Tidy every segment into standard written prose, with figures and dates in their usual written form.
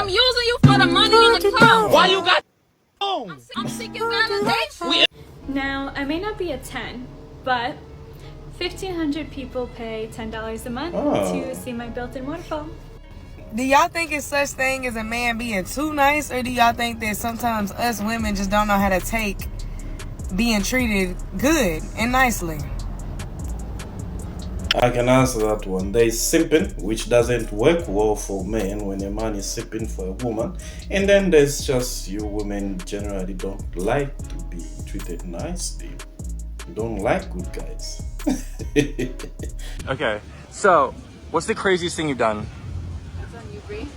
I'm using you for the money in the car. Why you got I'm seeking validation. Now, I may not be a 10, but 1,500 people pay $10 a month to see my built-in waterfall. Do y'all think it's such thing as a man being too nice, or do y'all think that sometimes us women just don't know how to take being treated good and nicely? I can answer that one. There is simping, which doesn't work well for men when a man is simping for a woman. And then there's just you women generally don't like to be treated nicely. You don't like good guys. Okay, so what's the craziest thing you've done? I was on Ubri.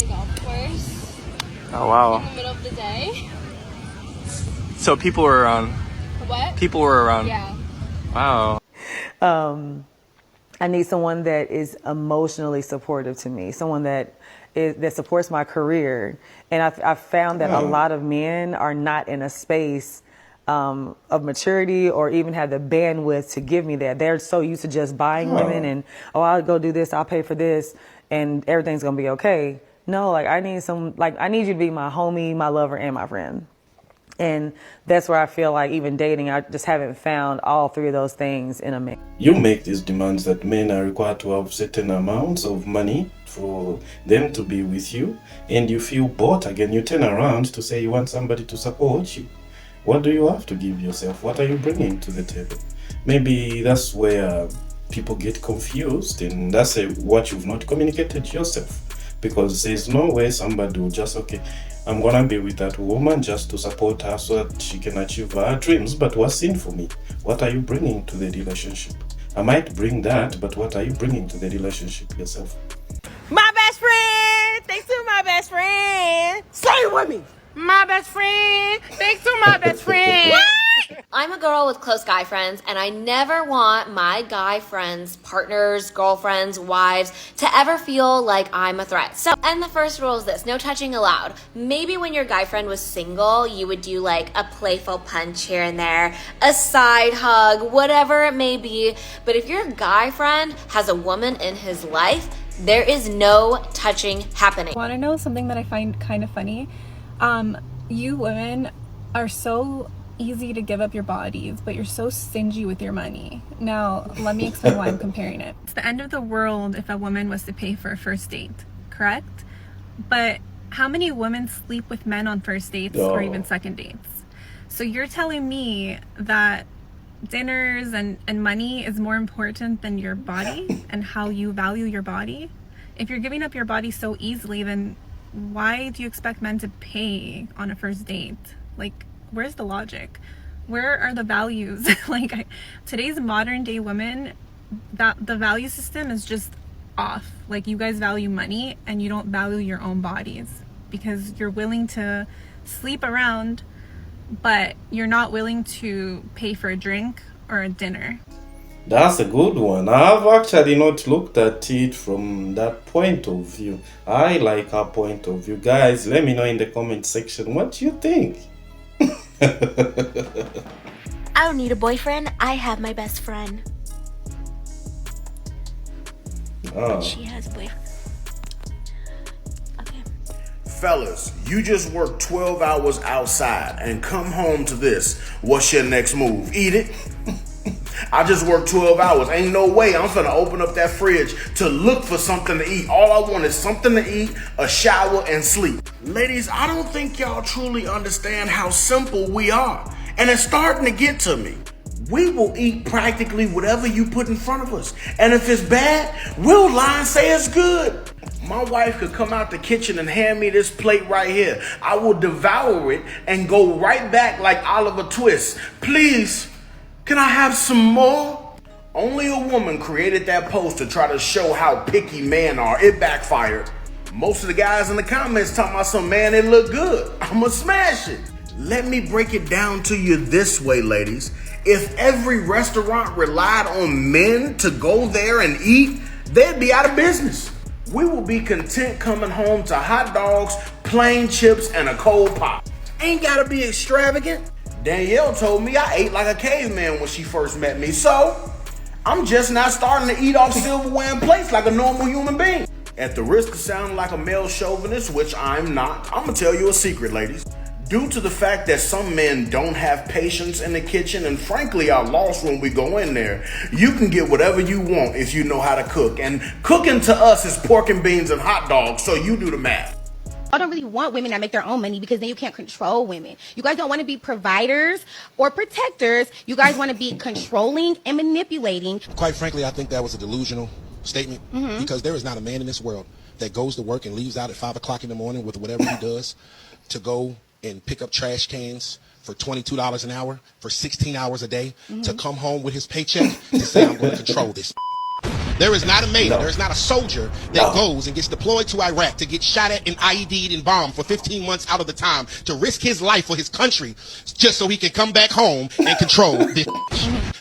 Golf course. Oh wow. In the middle of the day. So people were around. What? People were around. Yeah. Wow. I need someone that is emotionally supportive to me, someone that supports my career. And I've found that a lot of men are not in a space of maturity or even have the bandwidth to give me that. They're so used to just buying women and, oh, I'll go do this, I'll pay for this, and everything's gonna be okay. No, like I need you to be my homie, my lover, and my friend. And that's where I feel like even dating, I just haven't found all three of those things in a man. You make these demands that men are required to have certain amounts of money for them to be with you, and you feel bought again. You turn around to say you want somebody to support you. What do you have to give yourself? What are you bringing to the table? Maybe that's where people get confused, and that's what you've not communicated yourself. Because there's no way somebody will just, okay, I'm gonna be with that woman just to support her so that she can achieve her dreams. But what's in for me? What are you bringing to the relationship? I might bring that, but what are you bringing to the relationship yourself? My best friend! Thanks to my best friend! Say it with me! My best friend! Thanks to my best friend! I'm a girl with close guy friends, and I never want my guy friends, partners, girlfriends, wives to ever feel like I'm a threat. So, and the first rule is this: no touching allowed. Maybe when your guy friend was single, you would do like a playful punch here and there, a side hug, whatever it may be. But if your guy friend has a woman in his life, there is no touching happening. Want to know something that I find kind of funny? You women are so easy to give up your bodies, but you're so stingy with your money. Now, let me explain why I'm comparing it. It's the end of the world if a woman was to pay for a first date, correct? But how many women sleep with men on first dates or even second dates? So you're telling me that dinners and money is more important than your body and how you value your body? If you're giving up your body so easily, then why do you expect men to pay on a first date? Like, where's the logic? Where are the values? Today's modern day women, that the value system is just off. Like, you guys value money and you don't value your own bodies because you're willing to sleep around, but you're not willing to pay for a drink or a dinner. That's a good one. I've actually not looked at it from that point of view. I like our point of view. Guys, let me know in the comment section what you think. I don't need a boyfriend. I have my best friend. But she has a boyfriend. Okay. Fellas, you just worked 12 hours outside and come home to this. What's your next move? Eat it? I just worked 12 hours. Ain't no way I'm finna open up that fridge to look for something to eat. All I want is something to eat, a shower, and sleep. Ladies, I don't think y'all truly understand how simple we are. And it's starting to get to me. We will eat practically whatever you put in front of us. And if it's bad, we'll lie and say it's good. My wife could come out the kitchen and hand me this plate right here. I will devour it and go right back like Oliver Twist. Please, can I have some more? Only a woman created that post to try to show how picky men are. It backfired. Most of the guys in the comments talking about some man, it look good. I'ma smash it. Let me break it down to you this way, ladies. If every restaurant relied on men to go there and eat, they'd be out of business. We will be content coming home to hot dogs, plain chips, and a cold pop. Ain't gotta be extravagant. Danielle told me I ate like a caveman when she first met me, so I'm just now starting to eat off silverware plates like a normal human being. At the risk of sounding like a male chauvinist, which I'm not, I'm gonna tell you a secret, ladies. Due to the fact that some men don't have patience in the kitchen and frankly are lost when we go in there, you can get whatever you want if you know how to cook. And cooking to us is pork and beans and hot dogs, so you do the math. I don't really want women that make their own money because then you can't control women. You guys don't want to be providers or protectors. You guys want to be controlling and manipulating. Quite frankly, I think that was a delusional statement because there is not a man in this world that goes to work and leaves out at 5 o'clock in the morning with whatever he does to go and pick up trash cans for $22 an hour for 16 hours a day to come home with his paycheck to say, I'm going to control this. There is not a man, there is not a soldier that goes and gets deployed to Iraq to get shot at and IED'd and bombed for 15 months out of the time to risk his life for his country just so he can come back home and control this.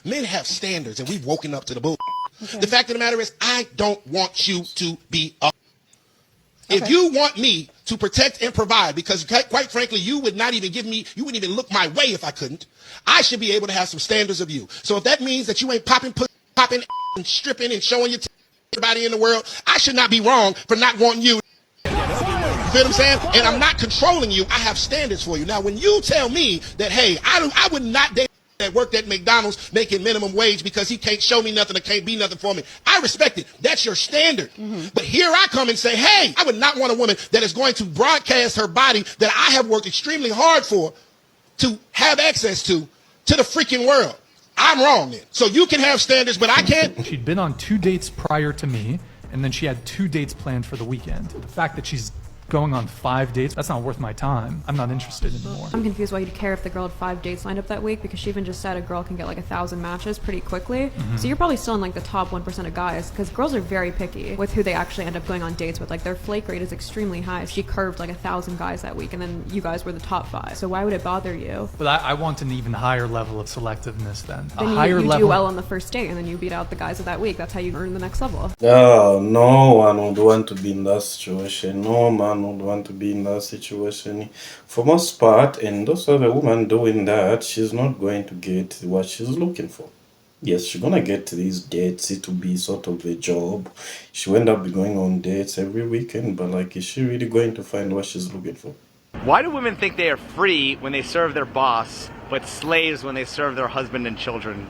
Men have standards and we've woken up to the bull. The fact of the matter is, I don't want you to be a. If you want me to protect and provide, because quite frankly, you would not even give me, you wouldn't even look my way if I couldn't, I should be able to have some standards of you. So if that means that you ain't popping and stripping and showing your everybody in the world, I should not be wrong for not wanting you. You feel what I'm saying? And I'm not controlling you. I have standards for you. Now, when you tell me that, hey, I would not date that worked at McDonald's making minimum wage because he can't show me nothing or can't be nothing for me. I respect it. That's your standard. But here I come and say, hey, I would not want a woman that is going to broadcast her body that I have worked extremely hard for to have access to the freaking world. I'm wrong then. So you can have standards, but I can't. She'd been on 2 dates prior to me, and then she had 2 dates planned for the weekend. The fact that she's going on 5 dates, that's not worth my time. I'm not interested anymore. I'm confused why you'd care if the girl had 5 dates lined up that week, because she even just said a girl can get like 1,000 matches pretty quickly. So you're probably still in like the top 1% of guys, because girls are very picky with who they actually end up going on dates with. Like their flake rate is extremely high. She curved like 1,000 guys that week, and then you guys were the top 5. So why would it bother you? But I want an even higher level of selectiveness then. Then you do well on the first date, and then you beat out the guys of that week. That's how you earn the next level. No one would want to be in that situation. No man would want to be in that situation. For most part, and also the woman doing that, she's not going to get what she's looking for. Yes, she's gonna get these dates. It will be sort of a job. She will end up going on dates every weekend, but like, is she really going to find what she's looking for? Why do women think they are free when they serve their boss, but slaves when they serve their husband and children?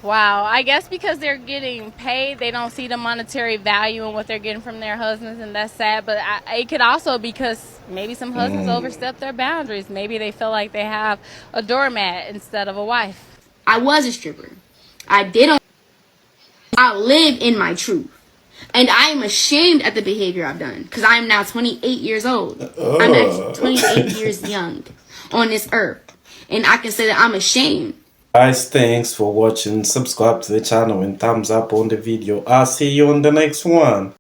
Wow, I guess because they're getting paid, they don't see the monetary value in what they're getting from their husbands, and that's sad. But it could also be because maybe some husbands overstep their boundaries. Maybe they feel like they have a doormat instead of a wife. I was a stripper. I live in my truth. And I am ashamed at the behavior I've done because I am now 28 years old. I'm actually 28 years young on this earth. And I can say that I'm ashamed. Guys, thanks for watching. Subscribe to the channel and thumbs up on the video. I'll see you on the next one.